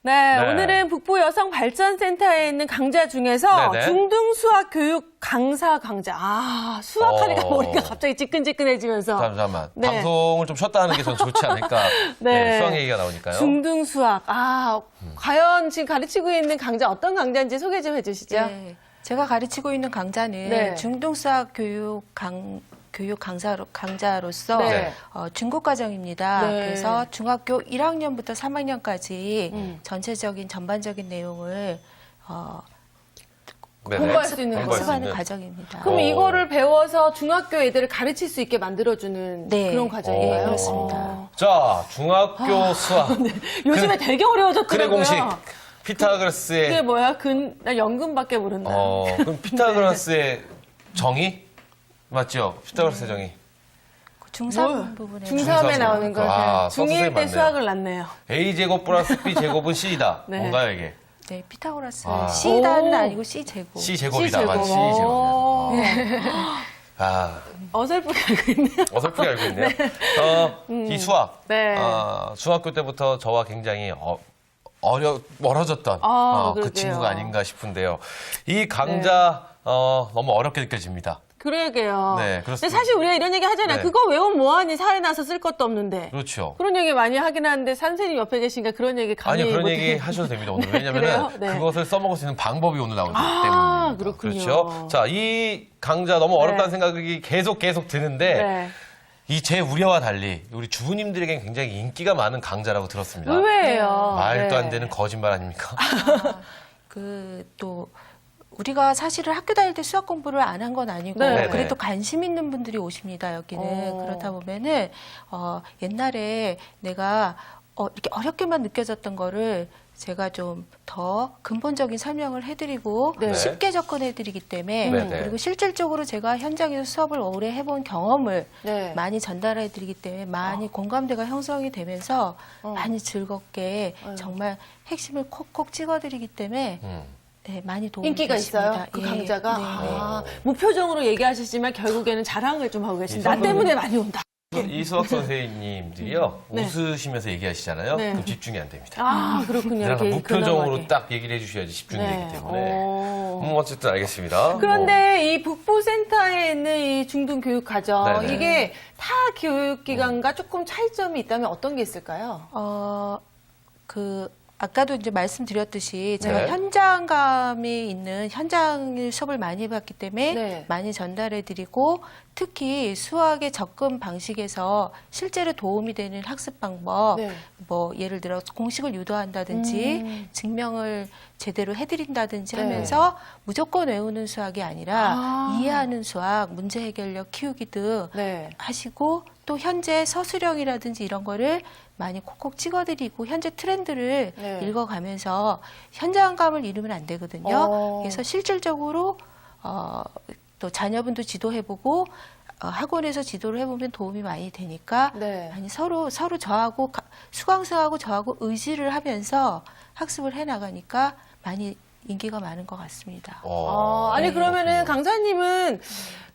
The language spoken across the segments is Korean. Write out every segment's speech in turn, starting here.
네, 네. 오늘은 북부 여성발전센터에 있는 강좌 중에서 네네. 중등 수학 교육 강사. 수학하니까 어. 머리가 갑자기 지끈지끈해지면서. 잠깐만. 네. 방송을 좀 쉬었다 하는 게 전 좋지 않을까. 네. 수학 얘기가 나오니까요. 중등 수학. 과연 지금 가르치고 있는 강좌 어떤 강좌인지 소개 좀 해주시죠. 네, 제가 가르치고 있는 강좌는 네. 중등수학 교육 강좌로서 네. 중급 과정입니다. 네. 그래서 중학교 1학년부터 3학년까지 전체적인 전반적인 내용을 네네. 공부할 수 있는 공부할 수 학습하는 있는. 과정입니다. 그럼 이거를 배워서 중학교 애들을 가르칠 수 있게 만들어주는 네. 그런 과정인가요? 네, 그렇습니다. 자, 중학교 수학. 요즘에 되게 어려워졌더라고요. 근의 공식. 이게 피타고라스의 뭐야? 나 연금밖에 모른다. 그럼 피타고라스의 정의? 맞죠? 피타고라스의 정의. 중3 부분에 중3에 나오는 거. 아, 중1 선생님 때 맞네요. 수학을 났네요. A제곱 플러스 B제곱은 C이다. 네. 뭔가요, 이게? 네, 피타고라스 아. C단은 오. 아니고 C제곱. C제곱이다만 C제곱. C제곱이다. 어설프게 알고 있네요. 어설프게 알고 있네요. 이 수학. 네. 중학교 때부터 저와 굉장히 멀어졌던 그 그러게요. 친구가 아닌가 싶은데요. 이 강좌 너무 어렵게 느껴집니다. 그러게요. 네, 그렇습니다. 근데 사실 우리가 이런 얘기 하잖아요. 네. 그거 외우면 뭐하니 사회 나서 쓸 것도 없는데. 그렇죠. 그런 얘기 많이 하긴 하는데 선생님 옆에 계시니까 그런 얘기 감히 아니요, 그런 못해. 얘기 하셔도 됩니다, 오늘. 그래요? 왜냐면은 네. 그것을 써먹을 수 있는 방법이 오늘 나오기 때문입니다. 그렇군요. 그렇죠. 자, 이 강좌 너무 어렵다는 네. 생각이 계속 드는데 네. 이 제 우려와 달리 우리 주부님들에겐 굉장히 인기가 많은 강좌라고 들었습니다. 의외예요. 말도 안 네. 되는 거짓말 아닙니까? 또 우리가 사실은 학교 다닐 때 수학 공부를 안 한 건 아니고 네. 그래도 관심 있는 분들이 오십니다. 여기는 그렇다 보면은 옛날에 내가 이렇게 어렵게만 느껴졌던 거를 제가 좀 더 근본적인 설명을 해드리고 네. 쉽게 접근해드리기 때문에 네, 네. 그리고 실질적으로 제가 현장에서 수업을 오래 해본 경험을 네. 많이 전달해드리기 때문에 많이 공감대가 형성이 되면서 많이 즐겁게 정말 핵심을 콕콕 찍어드리기 때문에 네, 많이 도움이 인기가 되십니다. 있어요? 그 예. 강좌가? 네. 무표정으로 얘기하시지만 결국에는 자랑을 좀 하고 계신다. 나 이 때문에 많이 온다. 이 수학 선생님들이요, 네. 웃으시면서 얘기하시잖아요. 네. 그럼 집중이 안 됩니다. 그렇군요. 그러니까 이렇게 무표정으로 근엄하게. 딱 얘기를 해주셔야지 집중이 네. 되기 때문에. 어쨌든 알겠습니다. 그런데 이 북부센터에 있는 이 중등교육과정, 네네. 이게 타 교육기관과 조금 차이점이 있다면 어떤 게 있을까요? 아까도 이제 말씀드렸듯이 제가 네. 현장감이 있는 현장 수업을 많이 해봤기 때문에 네. 많이 전달해드리고 특히 수학의 접근 방식에서 실제로 도움이 되는 학습 방법, 네. 뭐 예를 들어 공식을 유도한다든지 증명을 제대로 해드린다든지 네. 하면서 무조건 외우는 수학이 아니라 아. 이해하는 수학, 문제 해결력 키우기 등 네. 하시고 또 현재 서술형이라든지 이런 거를 많이 콕콕 찍어드리고 현재 트렌드를 네. 읽어가면서 현장감을 잃으면 안 되거든요. 어. 그래서 실질적으로 또 자녀분도 지도해보고 학원에서 지도를 해보면 도움이 많이 되니까 네. 많이 서로 저하고 수강생하고 저하고 의지를 하면서 학습을 해나가니까 많이 인기가 많은 것 같습니다. 아니, 네. 그러면은 강사님은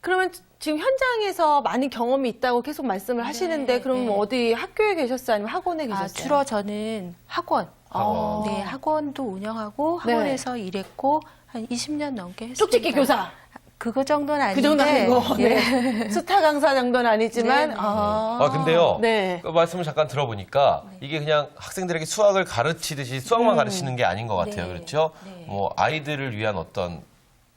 그러면 지금 현장에서 많은 경험이 있다고 계속 말씀을 하시는데 그럼 네. 어디 학교에 계셨어요? 아니면 학원에 계셨어요? 주로 저는 학원. 학원. 네, 학원도 운영하고 네. 학원에서 일했고 한 20년 넘게 했습니다. 쪽집게 교사. 그거 정도는 아닌데. 그 정도 아니고. 예. 네. 스타 강사 정도는 아니지만. 네, 네. 근데요. 네. 그 말씀을 잠깐 들어보니까 이게 그냥 학생들에게 수학을 가르치듯이 수학만 가르치는 게 아닌 것 같아요. 네. 그렇죠? 네. 뭐 아이들을 위한 어떤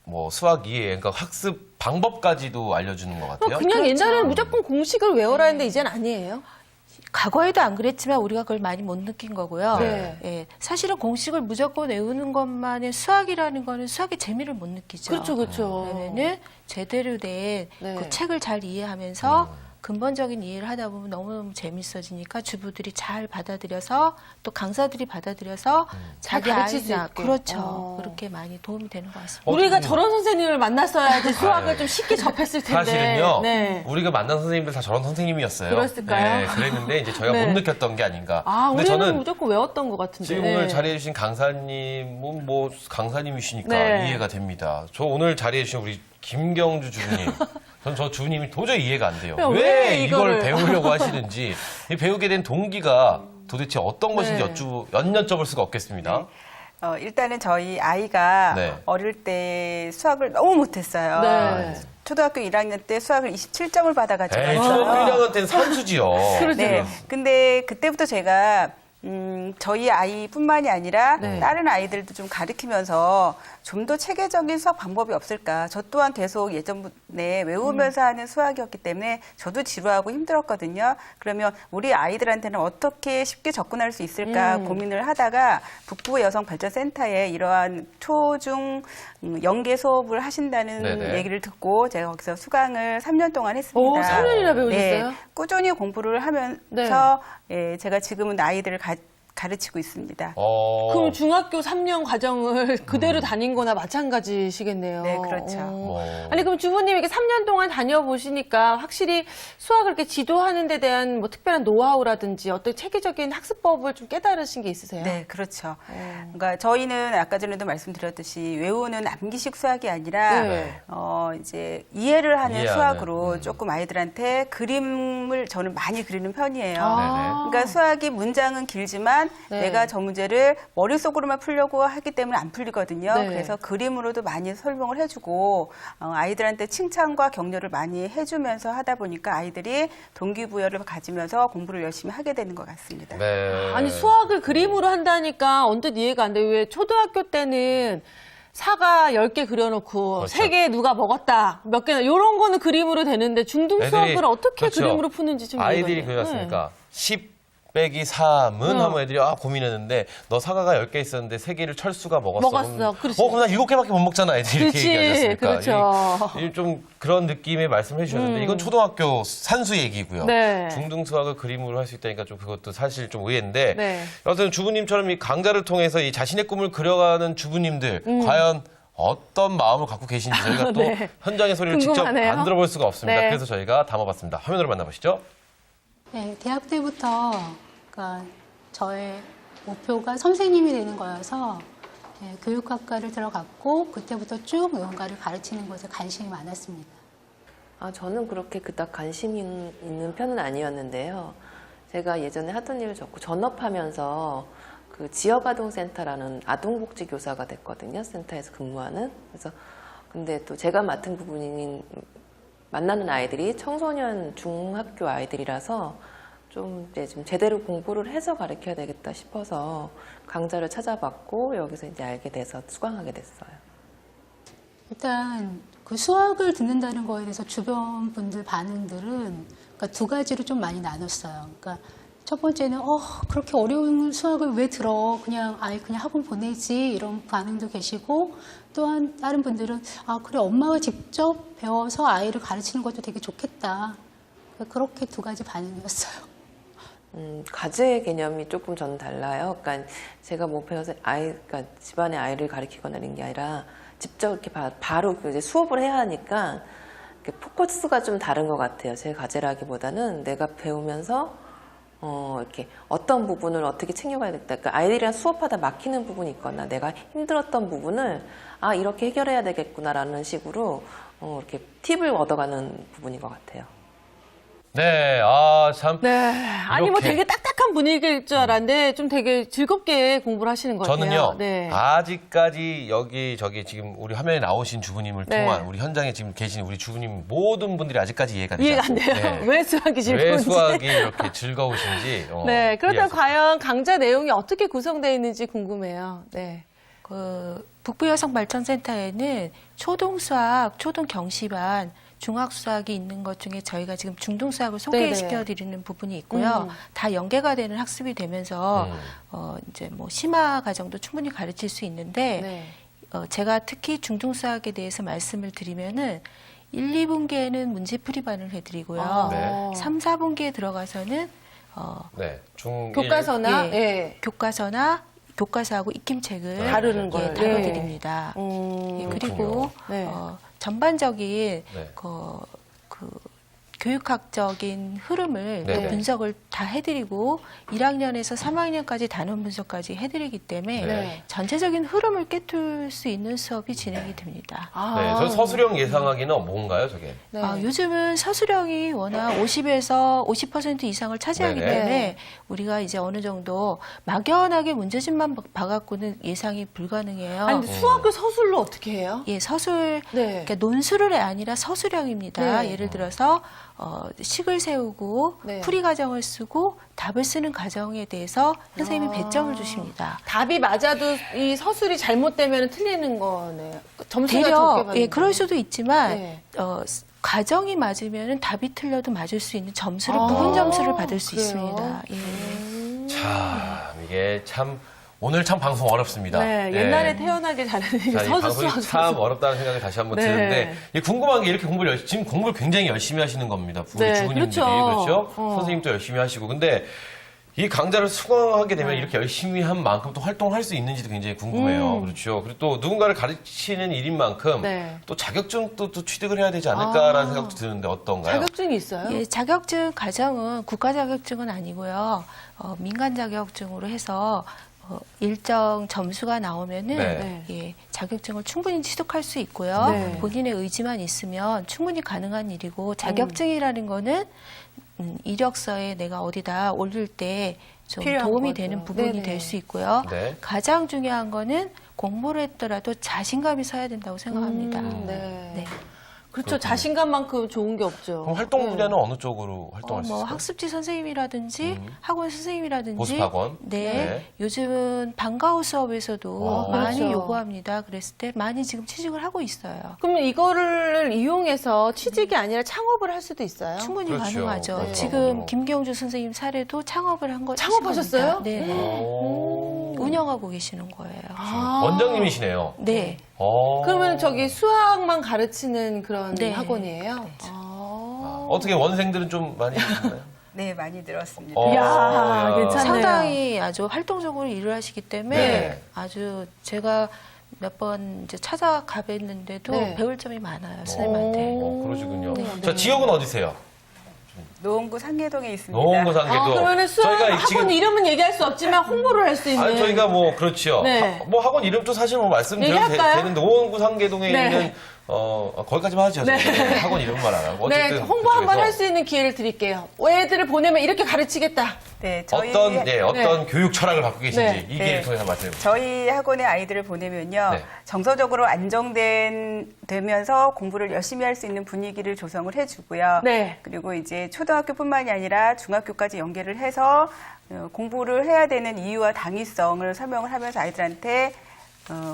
뭐 수학 이해, 그러니까 학습 방법까지도 알려주는 것 같아요. 그냥 그렇죠. 옛날에는 무조건 공식을 외워라 했는데 이젠 아니에요. 과거에도 안 그랬지만 우리가 그걸 많이 못 느낀 거고요. 네. 예, 사실은 공식을 무조건 외우는 것만의 수학이라는 거는 수학의 재미를 못 느끼죠. 그렇죠, 그렇죠. 그러면은 제대로 된 그 네. 책을 잘 이해하면서 근본적인 이해를 하다 보면 너무너무 재밌어지니까 주부들이 잘 받아들여서 또 강사들이 받아들여서 잘 자기 가르칠 수 아이나 있게. 그렇죠. 그렇게 많이 도움이 되는 것 같습니다. 우리가 어떡해요? 저런 선생님을 만났어야지 수학을 아유. 좀 쉽게 접했을 텐데. 사실은요, 네. 우리가 만난 선생님들 다 저런 선생님이었어요. 그랬을까요? 네, 그랬는데 이제 저희가 네. 못 느꼈던 게 아닌가. 우리는 근데 저는 무조건 외웠던 것 같은데. 지금 오늘 자리해주신 강사님은 뭐 강사님이시니까 네. 이해가 됩니다. 저 오늘 자리해주신 우리 김경주 주부님. 전 저 주부님이 도저히 이해가 안 돼요. 야, 왜 왜 이걸 이거를. 배우려고 하시는지. 이 배우게 된 동기가 도대체 어떤 것인지 네. 여쭤볼 수가 없겠습니다. 일단은 저희 아이가 네. 어릴 때 수학을 너무 못했어요. 네. 초등학교 1학년 때 수학을 27점을 받아가지고 에이, 초등학교 1학년 때는 선수지요. 그렇죠. 네. 근데 그때부터 제가 저희 아이뿐만이 아니라 네. 다른 아이들도 좀 가르치면서 좀 더 체계적인 수학 방법이 없을까. 저 또한 계속 예전에 외우면서 하는 수학이었기 때문에 저도 지루하고 힘들었거든요. 그러면 우리 아이들한테는 어떻게 쉽게 접근할 수 있을까 고민을 하다가 북부 여성발전센터에 이러한 초중 연계 수업을 하신다는 네네. 얘기를 듣고 제가 거기서 수강을 3년 동안 했습니다. 오, 3년이나 배우셨어요? 네, 꾸준히 공부를 하면서 예, 제가 지금은 아이들을 가르치고 있습니다. 그럼 중학교 3년 과정을 그대로 다닌 거나 마찬가지시겠네요. 네, 그렇죠. 아니, 그럼 주부님 이렇게 3년 동안 다녀보시니까 확실히 수학을 이렇게 지도하는 데 대한 뭐 특별한 노하우라든지 어떤 체계적인 학습법을 좀 깨달으신 게 있으세요? 네, 그렇죠. 그러니까 저희는 아까 전에도 말씀드렸듯이 외우는 암기식 수학이 아니라 네. 이제 이해를 하는 이해하는, 수학으로 조금 아이들한테 그림을 저는 많이 그리는 편이에요. 아. 그러니까 수학이 문장은 길지만 네. 내가 저 문제를 머릿속으로만 풀려고 하기 때문에 안 풀리거든요. 네. 그래서 그림으로도 많이 설명을 해주고 아이들한테 칭찬과 격려를 많이 해주면서 하다 보니까 아이들이 동기부여를 가지면서 공부를 열심히 하게 되는 것 같습니다. 네. 아니, 수학을 그림으로 한다니까 언뜻 이해가 안 돼요. 왜 초등학교 때는 사과 10개 그려놓고 그렇죠. 3개 누가 먹었다, 몇 개나, 이런 거는 그림으로 되는데 중등 수학을 애들이, 어떻게 그렇죠. 그림으로 푸는지 좀 아이들이 이해가 안 돼요. 그렸으니까 10 빼기 3은 하면 애들이 고민했는데 너 사과가 10개 있었는데 3개를 철수가 먹었어. 먹었어. 그렇지. 그럼 나 7개밖에 못 먹잖아. 애들이 이렇게 그렇지. 얘기하지 않습니까? 그렇죠. 좀 그런 느낌의 말씀해 주셨는데 이건 초등학교 산수 얘기고요. 네. 중등 수학을 그림으로 할 수 있다니까 좀 그것도 사실 좀 의외인데 네. 여튼 주부님처럼 이 강좌를 통해서 이 자신의 꿈을 그려가는 주부님들 과연 어떤 마음을 갖고 계신지 저희가 또 네. 현장의 소리를 궁금하네요. 직접 안 들어볼 수가 없습니다. 네. 그래서 저희가 담아봤습니다. 화면으로 만나보시죠. 네, 대학 때부터 그러니까 저의 목표가 선생님이 되는 거여서 교육학과를 들어갔고 그때부터 쭉 무언가를 가르치는 것에 관심이 많았습니다. 저는 그렇게 그닥 관심이 있는 편은 아니었는데요. 제가 예전에 하던 일을 접고 전업하면서 그 지역아동센터라는 아동복지교사가 됐거든요. 센터에서 근무하는. 그래서 근데 또 제가 맡은 부분인 만나는 아이들이 청소년 중학교 아이들이라서 좀 이제 좀 제대로 공부를 해서 가르쳐야 되겠다 싶어서 강좌를 찾아봤고 여기서 이제 알게 돼서 수강하게 됐어요. 일단 그 수학을 듣는다는 거에 대해서 주변 분들 반응들은 그러니까 두 가지로 좀 많이 나눴어요. 그러니까 첫 번째는 그렇게 어려운 수학을 왜 들어? 그냥 아이 그냥 학원 보내지 이런 반응도 계시고 또한 다른 분들은 그래 엄마가 직접 배워서 아이를 가르치는 것도 되게 좋겠다. 그렇게 두 가지 반응이었어요. 가제의 개념이 조금 저는 달라요. 그러니까 제가 뭐 배워서 그러니까 집안의 아이를 가르치거나 이런 게 아니라 직접 이렇게 바로 이제 수업을 해야 하니까 포커스가 좀 다른 것 같아요. 제 과제라기보다는 내가 배우면서 이렇게 어떤 부분을 어떻게 챙겨가야겠다. 그러니까 아이들이랑 수업하다 막히는 부분이 있거나 내가 힘들었던 부분을 이렇게 해결해야 되겠구나라는 식으로 이렇게 팁을 얻어가는 부분인 것 같아요. 네, 참. 네. 아니, 뭐 이렇게. 되게 딱딱한 분위기일 줄 알았는데 좀 되게 즐겁게 공부를 하시는 것 같아요. 저는요, 네. 아직까지 여기 지금 우리 화면에 나오신 주부님을 네. 통한 우리 현장에 지금 계신 우리 주부님 모든 분들이 아직까지 이해가 되지 이해가 안 돼요. 않습니다. 네. 왜 수학이 즐거운지. 왜 수학이 이렇게 즐거우신지. 네. 그렇다면 이해할 수 과연 강좌 내용이 어떻게 구성되어 있는지 궁금해요. 네. 그 북부여성발전센터에는 초등수학, 초등경시반, 중학수학이 있는 것 중에 저희가 지금 중등수학을 소개시켜드리는 부분이 있고요. 다 연계가 되는 학습이 되면서 이제 뭐 심화 과정도 충분히 가르칠 수 있는데 네. 제가 특히 중등수학에 대해서 말씀을 드리면은 1, 2분기에는 문제풀이반을 해드리고요. 네. 3, 4분기에 들어가서는 네. 교과서나, 예, 교과서하고 익힘책을 다루는 걸. 다뤄드립니다. 예, 그리고 네. 전반적인 네. 그 교육학적인 흐름을 네네. 분석을 다 해드리고 1학년에서 3학년까지 단원 분석까지 해드리기 때문에 네. 전체적인 흐름을 깨뚫을 수 있는 수업이 진행이 됩니다. 네, 저 서술형 예상하기는 뭔가요, 저게? 네. 요즘은 서술형이 워낙 50에서 50% 이상을 차지하기 네네. 때문에 우리가 이제 어느 정도 막연하게 문제집만 봐갖고는 예상이 불가능해요. 아니, 근데 수학을 서술로 어떻게 해요? 예, 서술, 네. 그러니까 논술이 아니라 서술형입니다. 네. 예를 들어서 식을 세우고 네. 풀이 과정을 쓰고 답을 쓰는 과정에 대해서 선생님이 배점을 주십니다. 답이 맞아도 이 서술이 잘못되면 틀리는 거네요. 점수가 적게 되려 받는 예, 그럴 수도 있지만 네. 과정이 맞으면 답이 틀려도 맞을 수 있는 점수를 아, 부분 점수를 받을 수 그래요? 있습니다. 예. 참, 이게 참, 오늘 참 방송 어렵습니다. 네, 옛날에 태어나길 잘하는 자, 이 방송이 서술 참 어렵다는 생각이 다시 한번 네. 드는데, 이 궁금한 게 이렇게 지금 공부를 굉장히 열심히 하시는 겁니다. 우리 네, 주부님들이. 그렇죠. 그렇죠? 어. 선생님도 열심히 하시고. 근데 이 강좌를 수강하게 되면 이렇게 열심히 한 만큼 또 활동할 수 있는지도 굉장히 궁금해요. 그렇죠. 그리고 또 누군가를 가르치는 일인 만큼 네. 또 자격증도 또 취득을 해야 되지 않을까라는 생각도 드는데 어떤가요? 자격증이 있어요? 예, 자격증 과정은 국가 자격증은 아니고요. 민간 자격증으로 해서 일정 점수가 나오면은 네. 예, 자격증을 충분히 취득할 수 있고요. 네. 본인의 의지만 있으면 충분히 가능한 일이고 자격증이라는 거는 이력서에 내가 어디다 올릴 때 좀 필요한 도움이 거죠. 되는 부분이 네네. 될 수 있고요. 네. 가장 중요한 거는 공부를 했더라도 자신감이 서야 된다고 생각합니다. 네. 네. 그렇죠. 자신감만큼 좋은 게 없죠. 그럼 활동 네. 분야는 어느 쪽으로 활동할 수 뭐 있을까요? 학습지 선생님이라든지 학원 선생님이라든지 보습학원? 네. 네. 요즘은 방과후 수업에서도 많이 그렇죠. 요구합니다. 그랬을 때 많이 지금 취직을 하고 있어요. 그러면 이거를 이용해서 취직이 아니라 창업을 할 수도 있어요? 충분히 그렇죠. 가능하죠. 네. 지금 김경주 선생님 사례도 창업을 한 거. 창업하셨어요? 네. 오. 운영하고 계시는 거예요. 아. 원장님이시네요. 네. 그러면 저기 수학만 가르치는 그런 네. 학원이에요? 어떻게 원생들은 좀 많이 있나요? 네, 많이 들었습니다. 어, 이야, 야. 괜찮네요. 상당히 아주 활동적으로 일을 하시기 때문에 네. 아주 제가 몇 번 이제 찾아가 뵀는데도 네. 배울 점이 많아요, 선생님한테. 그러시군요. 네. 자, 지역은 어디세요? 노원구 상계동에 있습니다. 노원구 상계도. 아, 그러면은 수학 학원 이름은 얘기할 수 없지만 홍보를 할 수 있는. 아니, 저희가 뭐, 그렇죠. 네. 뭐 학원 이름도 사실 뭐 말씀드려도 얘기할까요? 되는데, 노원구 상계동에 네. 있는, 거기까지만 하죠. 네. 저희가. 학원 이름만 안 하고. 네, 어쨌든 홍보 한번 그쪽에서 할 수 있는 기회를 드릴게요. 애들을 보내면 이렇게 가르치겠다. 네, 저희 어떤 교육 철학을 갖고 계신지 네. 이 기회를 통해서 말씀해 주세요. 저희 학원의 아이들을 보내면요, 네. 정서적으로 안정되면서 공부를 열심히 할 수 있는 분위기를 조성을 해주고요. 네. 그리고 이제 초등학교뿐만이 아니라 중학교까지 연계를 해서 공부를 해야 되는 이유와 당위성을 설명을 하면서 아이들한테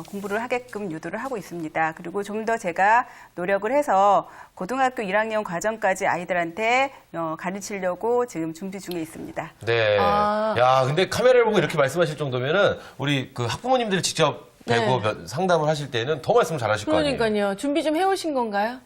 공부를 하게끔 유도를 하고 있습니다. 그리고 좀 더 제가 노력을 해서 고등학교 1학년 과정까지 아이들한테 가르치려고 지금 준비 중에 있습니다. 네. 아. 야, 근데 카메라를 보고 이렇게 말씀하실 정도면은 우리 그 학부모님들이 직접 뵈고 네. 상담을 하실 때는 더 말씀 잘하실 거 아니에요. 그러니까요. 준비 좀 해오신 건가요?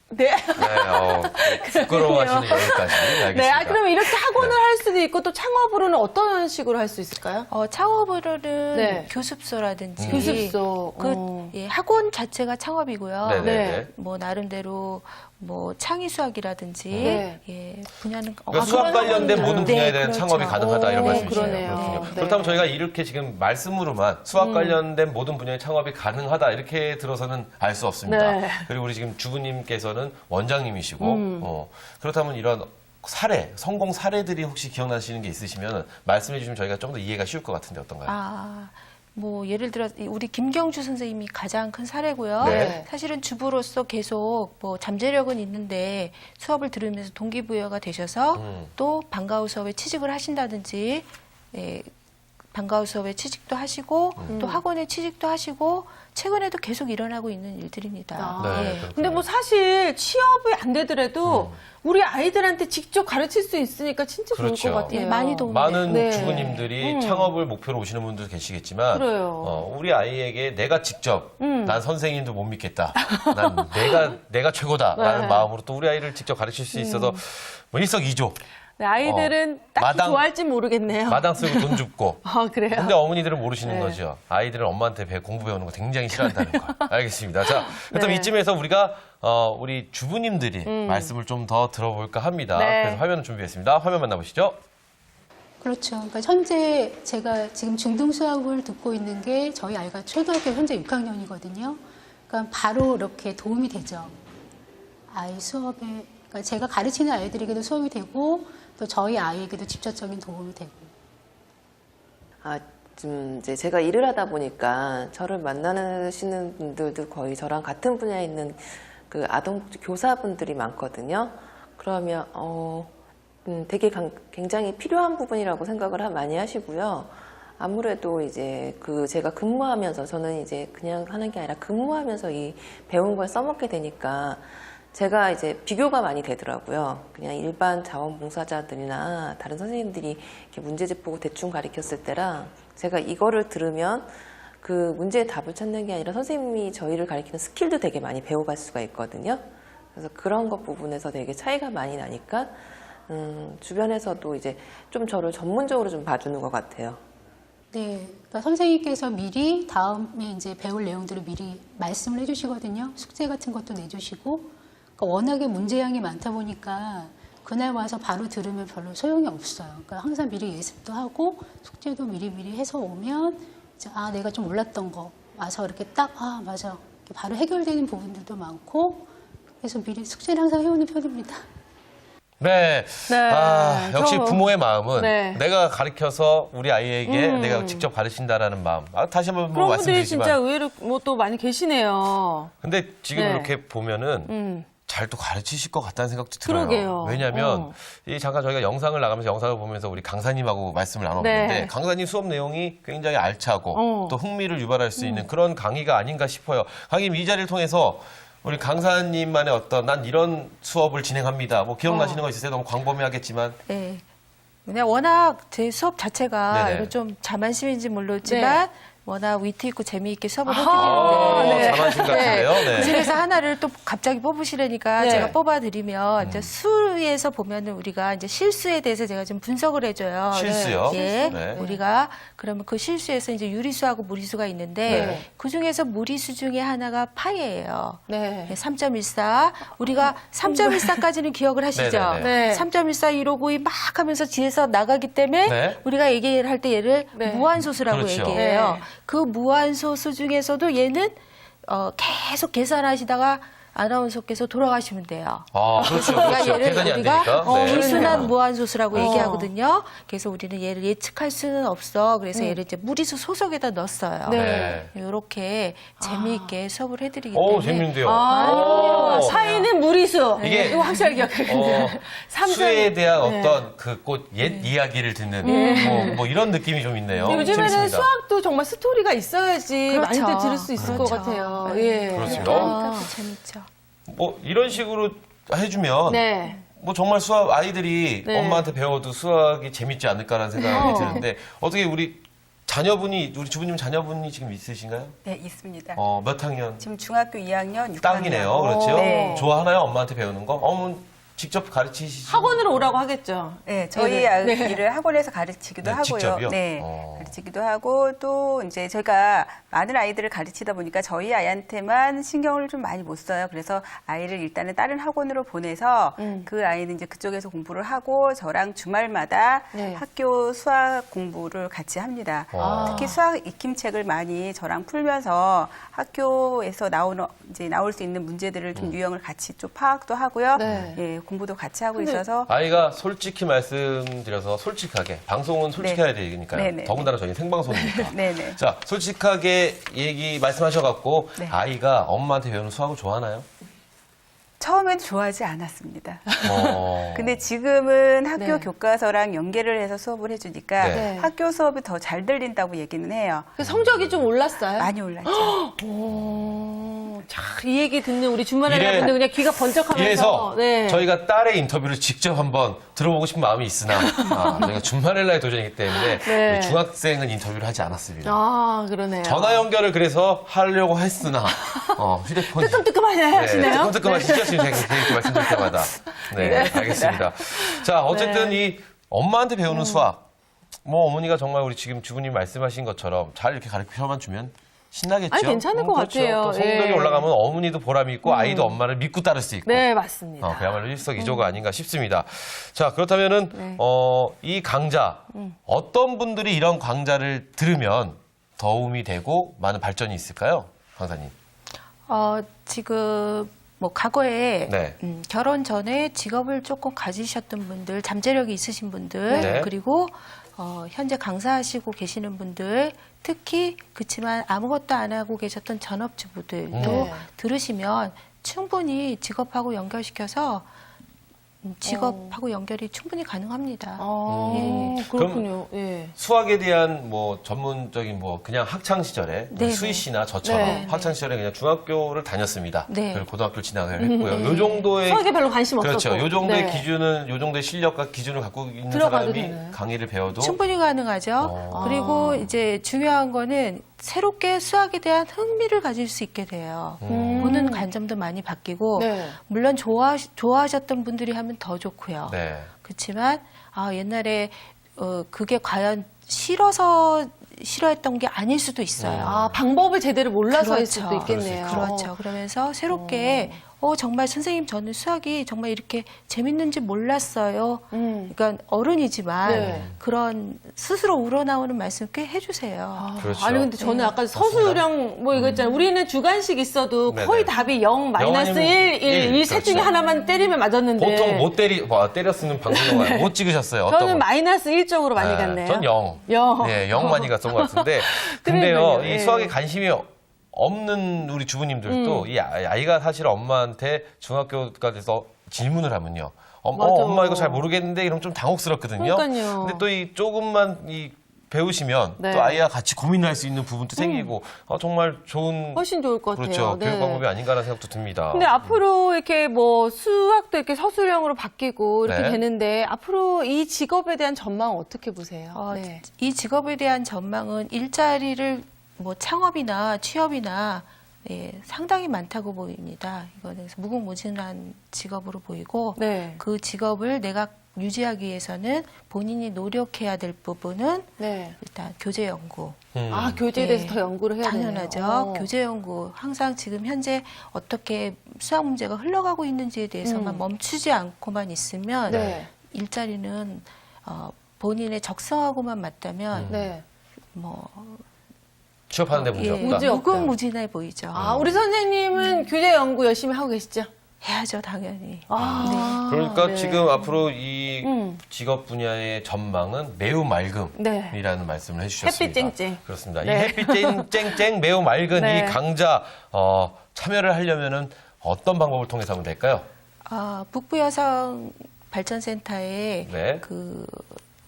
네. 네, 부끄러워하시는 여기까지. 알겠습니다. 네. 아, 그럼 이렇게 학원을 할 수도 있고 또 창업으로는 어떤 식으로 할 수 있을까요? 창업으로는 네. 교습소라든지 교습소. 예, 학원 자체가 창업이고요. 네네. 네. 뭐 나름대로 뭐 창의 수학이라든지 네. 예, 분야는 그러니까 수학 그런 관련된 학원들은- 모든 분야에 네, 대한 그렇죠. 창업이 가능하다 이런 오, 말씀이시네요. 그러네요. 그렇군요. 네. 그렇다면 저희가 이렇게 지금 말씀으로만 수학 관련된 모든 분야의 창업이 가능하다 이렇게 들어서는 알 수 없습니다. 네. 그리고 우리 지금 주부님께서는 원장님이시고 그렇다면 이런 사례, 성공 사례들이 혹시 기억나시는 게 있으시면 말씀해 주시면 저희가 좀 더 이해가 쉬울 것 같은데 어떤가요? 뭐 예를 들어 우리 김경주 선생님이 가장 큰 사례고요. 네. 사실은 주부로서 계속 뭐 잠재력은 있는데 수업을 들으면서 동기부여가 되셔서 또 방과후 수업에 취직을 하신다든지 예, 방과후 수업에 취직도 하시고 또 학원에 취직도 하시고 최근에도 계속 일어나고 있는 일들입니다. 네, 예. 그렇군요. 근데 뭐 사실 취업이 안 되더라도 우리 아이들한테 직접 가르칠 수 있으니까 진짜 그렇죠. 좋을 것 같아요. 예, 많이 도움이 많은 네. 주부님들이 창업을 목표로 오시는 분도 계시겠지만 그래요. 우리 아이에게 내가 직접 난 선생님도 못 믿겠다. 난 내가 최고다라는 네. 마음으로 또 우리 아이를 직접 가르칠 수 있어서 뭐 일석이조. 네, 아이들은 딱히 좋아할지 모르겠네요. 마당 쓰고 돈 줍고. 아, 그래요? 근데 어머니들은 모르시는 네. 거죠. 아이들은 엄마한테 공부 배우는 거 굉장히 싫어한다는 거. 알겠습니다. 자, 그렇다면 네. 이쯤에서 우리가 우리 주부님들이 말씀을 좀 더 들어볼까 합니다. 네. 그래서 화면을 준비했습니다. 화면 만나보시죠. 그렇죠. 그러니까 현재 제가 지금 중등 수학을 듣고 있는 게 저희 아이가 초등학교 현재 6학년이거든요. 그러니까 바로 이렇게 도움이 되죠. 아이 수업에, 그러니까 제가 가르치는 아이들에게도 수업이 되고 또 저희 아이에게도 직접적인 도움이 되고. 지금 이제 제가 일을 하다 보니까 저를 만나시는 분들도 거의 저랑 같은 분야에 있는 그 아동복지 교사분들이 많거든요. 그러면 되게 굉장히 필요한 부분이라고 생각을 많이 하시고요. 아무래도 이제 제가 근무하면서 저는 이제 그냥 하는 게 아니라 근무하면서 이 배운 걸 써먹게 되니까 제가 이제 비교가 많이 되더라고요. 그냥 일반 자원봉사자들이나 다른 선생님들이 이렇게 문제집 보고 대충 가르쳤을 때랑 제가 이거를 들으면 그 문제의 답을 찾는 게 아니라 선생님이 저희를 가르치는 스킬도 되게 많이 배워갈 수가 있거든요. 그래서 그런 것 부분에서 되게 차이가 많이 나니까 주변에서도 이제 좀 저를 전문적으로 좀 봐주는 것 같아요. 네, 그러니까 선생님께서 미리 다음에 이제 배울 내용들을 미리 말씀을 해주시거든요. 숙제 같은 것도 내주시고. 그러니까 워낙에 문제량이 많다 보니까 그날 와서 바로 들으면 별로 소용이 없어요. 그러니까 항상 미리 예습도 하고 숙제도 미리 해서 오면 이제 내가 좀 몰랐던 거 와서 이렇게 딱 맞아 이렇게 바로 해결되는 부분들도 많고 그래서 미리 숙제를 항상 해오는 편입니다. 네. 네. 역시 저- 부모의 마음은 네. 내가 가르쳐서 우리 아이에게 내가 직접 가르친다라는 마음. 다시 한번 그런 분들이 말씀드리지만. 진짜 의외로 뭐 또 많이 계시네요. 근데 지금 네. 이렇게 보면은 잘 또 가르치실 것 같다는 생각도 들어요. 그러게요. 왜냐하면 잠깐 저희가 영상을 나가면서 영상을 보면서 우리 강사님하고 말씀을 나눠봤는데 네. 강사님 수업 내용이 굉장히 알차고 또 흥미를 유발할 수 있는 그런 강의가 아닌가 싶어요. 강의님 이 자리를 통해서 우리 강사님만의 어떤 난 이런 수업을 진행합니다. 뭐 기억나시는 거 있으세요? 너무 광범위하겠지만. 네. 그냥 워낙 제 수업 자체가 네네. 이거 좀 자만심인지 모르지만 워낙 위트 있고 재미있게 수업을 아, 해드리는데 자만심 같은데요. 네. 그 중에서 하나를 또 갑자기 뽑으시려니까 네. 제가 뽑아드리면 이제 수에서 보면은 우리가 이제 실수에 대해서 제가 좀 분석을 해줘요. 실수요? 예. 네. 우리가 그러면 그 실수에서 이제 유리수하고 무리수가 있는데 네. 그 중에서 무리수 중에 하나가 파이예요. 네. 3.14. 우리가 3.14까지는 기억을 하시죠? 네네네. 네. 3.14, 159이 막 하면서 뒤에서 나가기 때문에 네. 우리가 얘기를 할 때 얘를 네. 무한소수라고 그렇죠. 얘기해요. 네. 그 무한소수 중에서도 얘는 계속 계산하시다가 아나운서께서 돌아가시면 돼요. 그렇죠. 그러니까 그렇죠. 얘를 계산이 안 우리가 되니까. 네. 불순한 무한소수라고 얘기하거든요. 그래서 우리는 얘를 예측할 수는 없어. 그래서 얘를 이제 무리수 소속에다 넣었어요. 네. 이렇게 재미있게 수업을 해드리기 오, 때문에 재밌는데요. 아, 오. 사이는 무리수. 이게- 이거 확실하게 기억하겠네요. 수에 대한 네. 어떤 그 꽃 옛 이야기를 듣는 뭐 이런 느낌이 좀 있네요. 요즘에는 재밌습니다. 수학도 정말 스토리가 있어야지 그렇죠. 많이들 들을 수 있을 것 그렇죠. 같아요. 네. 예. 그렇습니다. 그러니까 또 재밌죠. 뭐 이런 식으로 해주면 네. 뭐 정말 수학 아이들이 네. 엄마한테 배워도 수학이 재밌지 않을까라는 생각이 드는데 어떻게 우리 주부님 자녀분이 지금 있으신가요? 네, 있습니다. 몇 학년? 지금 중학교 2학년, 6학년. 딱이네요. 그렇죠? 네. 좋아하나요? 엄마한테 배우는 거? 어머 직접 가르치시죠? 학원으로 오라고 하겠죠. 네, 저희 네. 아이를 학원에서 가르치기도 네, 하고요. 직접이요? 네, 어. 가르치기도 하고 또 이제 저희가 많은 아이들을 가르치다 보니까 저희 아이한테만 신경을 좀 많이 못 써요. 그래서 아이를 일단은 다른 학원으로 보내서 그 아이는 이제 그쪽에서 공부를 하고 저랑 주말마다 네. 학교 수학 공부를 같이 합니다. 아. 특히 수학 익힘책을 많이 저랑 풀면서 학교에서 나올 수 있는 문제들을 좀 유형을 같이 좀 파악도 하고요. 네. 예, 공부도 같이 하고 있어서 아이가 솔직히 말씀드려서 솔직하게 방송은 솔직해야 되니까요. 네네. 더군다나 저희 생방송이니까. 네네. 자, 솔직하게 말씀하셔갖고 네. 아이가 엄마한테 배우는 수학을 좋아하나요? 처음엔 좋아하지 않았습니다. 어. 근데 지금은 학교 네. 교과서랑 연계를 해서 수업을 해주니까 네. 학교 수업이 더 잘 들린다고 얘기는 해요. 그 성적이 좀 올랐어요? 많이 올랐죠. 오, 자, 이 얘기 듣는 우리 주말에 이래- 분들 그냥 귀가 번쩍하면서. 이래서 네. 저희가 딸의 인터뷰를 직접 한번 들어보고 싶은 마음이 있으나 저희가 준마렐라의 도전이기 때문에 네. 우리 중학생은 인터뷰를 하지 않았습니다. 아, 그러네요. 전화 연결을 그래서 하려고 했으나 휴대폰이 뜨끔뜨끔하시네요. 뜨끔뜨끔하시죠? 지금 제가 이렇게 말씀드릴 때마다. 네, 알겠습니다. 자, 어쨌든 이 엄마한테 배우는 수학. 뭐 어머니가 정말 우리 지금 주부님 말씀하신 것처럼 잘 이렇게 가르쳐만 주면 신나겠죠. 아니, 괜찮을 것 그렇죠. 같아요. 또 성적이 예. 올라가면 어머니도 보람이 있고 아이도 엄마를 믿고 따를 수 있고. 네, 맞습니다. 그야말로 일석이조가 아닌가 싶습니다. 자, 그렇다면은 네. 이 강좌 어떤 분들이 이런 강좌를 들으면 도움이 되고 많은 발전이 있을까요, 강사님? 지금 뭐 과거에 네. 결혼 전에 직업을 조금 가지셨던 분들, 잠재력이 있으신 분들, 네. 그리고 현재 강사하시고 계시는 분들, 특히 그렇지만 아무것도 안 하고 계셨던 전업주부들도 네. 들으시면 충분히 직업하고 연결시켜서 직업하고 연결이 충분히 가능합니다. 그렇군요. 예. 수학에 대한 뭐 전문적인 뭐 그냥 학창 시절에 네, 수희 네. 씨나 저처럼 네, 학창 시절에 그냥 중학교를 다녔습니다. 네. 그리고 고등학교를 진학을 했고요. 요 정도의 수학에 별로 관심 그렇죠. 없었고. 요 정도의 네. 기준은 요 정도의 실력과 기준을 갖고 있는 들어가도 사람이 되나요? 강의를 배워도 충분히 가능하죠. 그리고 이제 중요한 거는 새롭게 수학에 대한 흥미를 가질 수 있게 돼요. 보는 관점도 많이 바뀌고, 네. 물론 좋아하셨던 분들이 하면 더 좋고요. 네. 그렇지만 옛날에 그게 과연 싫어했던 게 아닐 수도 있어요. 아, 방법을 제대로 몰라서일 그렇죠. 수도 있겠네요. 그렇죠. 그러면서 새롭게 정말 선생님 저는 수학이 정말 이렇게 재밌는지 몰랐어요. 그러니까 어른이지만 네. 그런 스스로 우러나오는 말씀 꽤 해주세요. 그렇죠. 아니 근데 저는 아까 서술형 뭐 이거 있잖아요. 우리는 주관식 있어도 네네. 거의 답이 0, 마이너스 1, 1, 이 셋 중에 그렇죠. 하나만 때리면 맞았는데 보통 못 때려 쓰는 방송을 못 찍으셨어요. 어떤 저는 거? 마이너스 1쪽으로 많이 네, 갔네요. 전 0. 영. 네, 0 많이 갔던 것 같은데. 근데요, 그러니까요, 이 예. 수학에 관심이 없는 우리 주부님들도 이 아이가 사실 엄마한테 중학교가 돼서 질문을 하면요. 맞아. 엄마 이거 잘 모르겠는데 이러면 좀 당혹스럽거든요. 그러니까요. 근데 또 이 조금만 배우시면 네. 또 아이와 같이 고민을 할 수 있는 부분도 생기고 정말 좋은 훨씬 좋을 것 같아요. 그렇죠. 네. 교육 방법이 아닌가라는 생각도 듭니다. 근데 앞으로 이렇게 뭐 수학도 이렇게 서술형으로 바뀌고 이렇게 네. 되는데 앞으로 이 직업에 대한 전망 어떻게 보세요? 네. 이 직업에 대한 전망은 일자리를 뭐 창업이나 취업이나 상당히 많다고 보입니다. 이거는 무궁무진한 직업으로 보이고 네. 그 직업을 내가 유지하기 위해서는 본인이 노력해야 될 부분은 네. 일단 교재 연구. 아, 교재에 대해서 네. 더 연구를 해야 되네요. 당연하죠. 교재 연구. 항상 지금 현재 어떻게 수학 문제가 흘러가고 있는지에 대해서만 멈추지 않고만 있으면 네. 일자리는 본인의 적성하고만 맞다면 네. 뭐 취업하는 데 문제 없다. 문제 없다. 무궁무진해 보이죠. 아, 우리 선생님은 교재 연구 열심히 하고 계시죠? 해야죠, 당연히. 아, 그러니까 네. 지금 앞으로 이 직업 분야의 전망은 매우 네. 맑음이라는 말씀을 해주셨습니다. 햇빛 쨍쨍. 그렇습니다. 네. 이 햇빛 쨍쨍 매우 맑은 네. 이 강좌 참여를 하려면은 어떤 방법을 통해서 하면 될까요? 북부여성 발전센터에 네. 그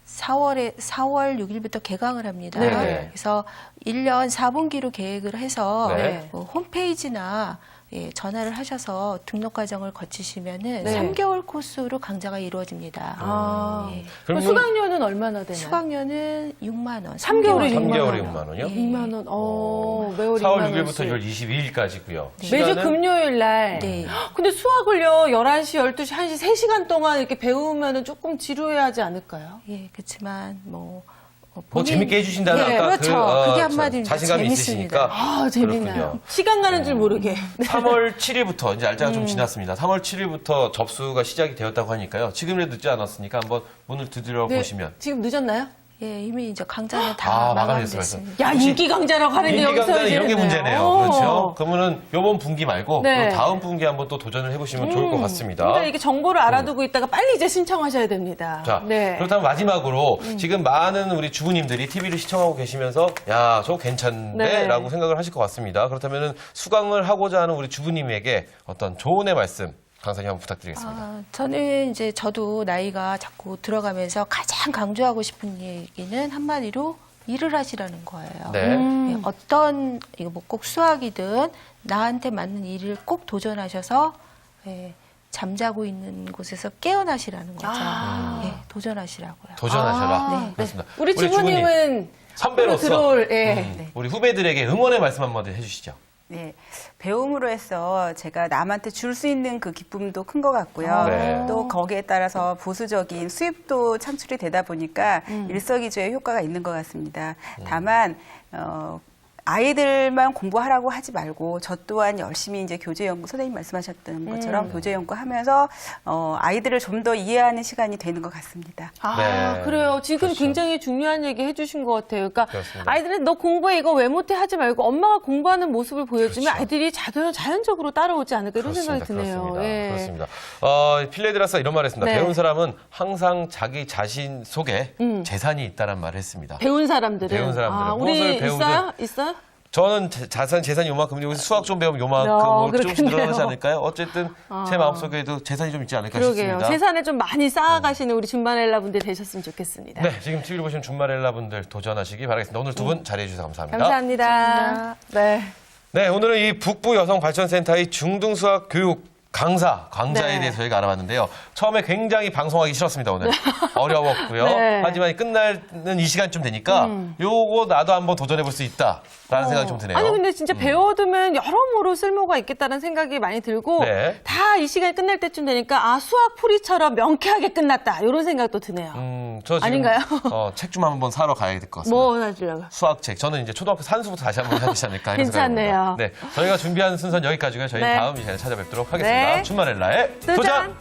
4월 6일부터 개강을 합니다. 네. 그래서 1년 4분기로 계획을 해서 네. 홈페이지나 전화를 하셔서 등록 과정을 거치시면은 네. 3개월 코스로 강좌가 이루어집니다. 아, 예. 그럼 수강료는 얼마나 되나요? 수강료는 6만 원. 3개월에 3개월에 6만 6만 원이요? 2만 원. 매월 4월 2만 6일부터 원씩. 6월 22일까지고요. 매주 금요일 날. 네. 근데 수학을요, 11시, 12시, 1시, 3시간 동안 이렇게 배우면은 조금 지루해하지 않을까요? 예, 그렇지만 뭐 재밌게 해주신다는 예, 아까 그렇죠. 그게 한마디입니다. 자신감이 재밌습니다. 있으시니까. 아, 재밌나요? 그렇군요. 시간 가는 줄 모르게. 3월 7일부터 이제 알짜가 좀 지났습니다. 3월 7일부터 접수가 시작이 되었다고 하니까요. 지금이라도 늦지 않았으니까 한번 문을 두드려 네, 보시면. 지금 늦었나요? 예, 이미 이제 강좌는 다 마감됐어요. 마감됐습니다. 야, 혹시 인기 강좌라고 하는 게 인기 여기서 강좌는 이런 게 이제는 문제네요. 어. 그렇죠. 그러면은 요번 분기 말고 네. 또 다음 분기 한번 또 도전을 해보시면 좋을 것 같습니다. 그러니까 이렇게 정보를 알아두고 있다가 빨리 이제 신청하셔야 됩니다. 자, 네. 그렇다면 마지막으로 지금 많은 우리 주부님들이 TV를 시청하고 계시면서 야, 저거 괜찮네 네. 라고 생각을 하실 것 같습니다. 그렇다면 수강을 하고자 하는 우리 주부님에게 어떤 조언의 말씀 강사님 한번 부탁드리겠습니다. 저는 이제 저도 나이가 자꾸 들어가면서 가장 강조하고 싶은 얘기는 한마디로 일을 하시라는 거예요. 네. 예, 어떤 이거 뭐 꼭 수학이든 나한테 맞는 일을 꼭 도전하셔서 잠자고 있는 곳에서 깨어나시라는 거죠. 예, 도전하시라고요. 도전하셔라. 네. 그렇습니다. 우리 주부님은 선배로서 들어올, 예. 우리 후배들에게 응원의 말씀 한번 해주시죠. 네, 배움으로 해서 제가 남한테 줄 수 있는 그 기쁨도 큰 것 같고요. 네. 또 거기에 따라서 보수적인 수입도 창출이 되다 보니까 일석이조의 효과가 있는 것 같습니다. 다만 아이들만 공부하라고 하지 말고 저 또한 열심히 이제 교재 연구 선생님 말씀하셨던 것처럼 교재 연구하면서 아이들을 좀 더 이해하는 시간이 되는 것 같습니다. 아, 네. 그래요. 지금 그렇죠. 굉장히 중요한 얘기 해주신 것 같아요. 그러니까 그렇습니다. 아이들은 너 공부해 이거 왜 못해 하지 말고 엄마가 공부하는 모습을 보여주면 그렇죠. 아이들이 자연적으로 따라오지 않을까 이런 생각이 드네요. 그렇습니다. 예. 그렇습니다. 필레드라스가 이런 말을 했습니다. 네. 배운 사람은 항상 자기 자신 속에 재산이 있다는 말을 했습니다. 배운 사람들은. 배운 사람들은 우리 무엇을 배우든 있어요? 저는 재산이 요만큼, 여기서 수학 좀 배우면 요만큼 조금씩 그렇겠네요. 늘어나지 않을까요? 어쨌든 제 마음속에도 재산이 좀 있지 않을까 그러게요. 싶습니다. 재산을 좀 많이 쌓아가시는 우리 준마렐라 분들 되셨으면 좋겠습니다. 네, 지금 TV를 보시는 준마렐라 분들 도전하시기 바라겠습니다. 오늘 두 분 자리해 주셔서 감사합니다. 감사합니다. 네. 네, 오늘은 이 북부 여성발전센터의 중등수학 교육 강좌에 네. 대해서 저희가 알아봤는데요. 처음에 굉장히 방송하기 싫었습니다, 오늘. 어려웠고요. 네. 하지만 끝나는 이 시간쯤 되니까 요거 나도 한번 도전해볼 수 있다라는 생각이 좀 드네요. 아니 근데 진짜 배워두면 여러모로 쓸모가 있겠다는 생각이 많이 들고 네. 다 이 시간 끝날 때쯤 되니까 수학 풀이처럼 명쾌하게 끝났다 이런 생각도 드네요. 저 지금 아닌가요? 책 좀 한번 사러 가야 될 것 같습니다. 뭐 하시려고? 수학책. 저는 이제 초등학교 산수부터 다시 한번 해야 되지 않을까 이런 괜찮네요. 생각입니다. 네, 저희가 준비한 순서는 여기까지고요. 저희는 네. 다음 이 시간에 찾아뵙도록 하겠습니다. 네. 준마렐라의 도전! 도전!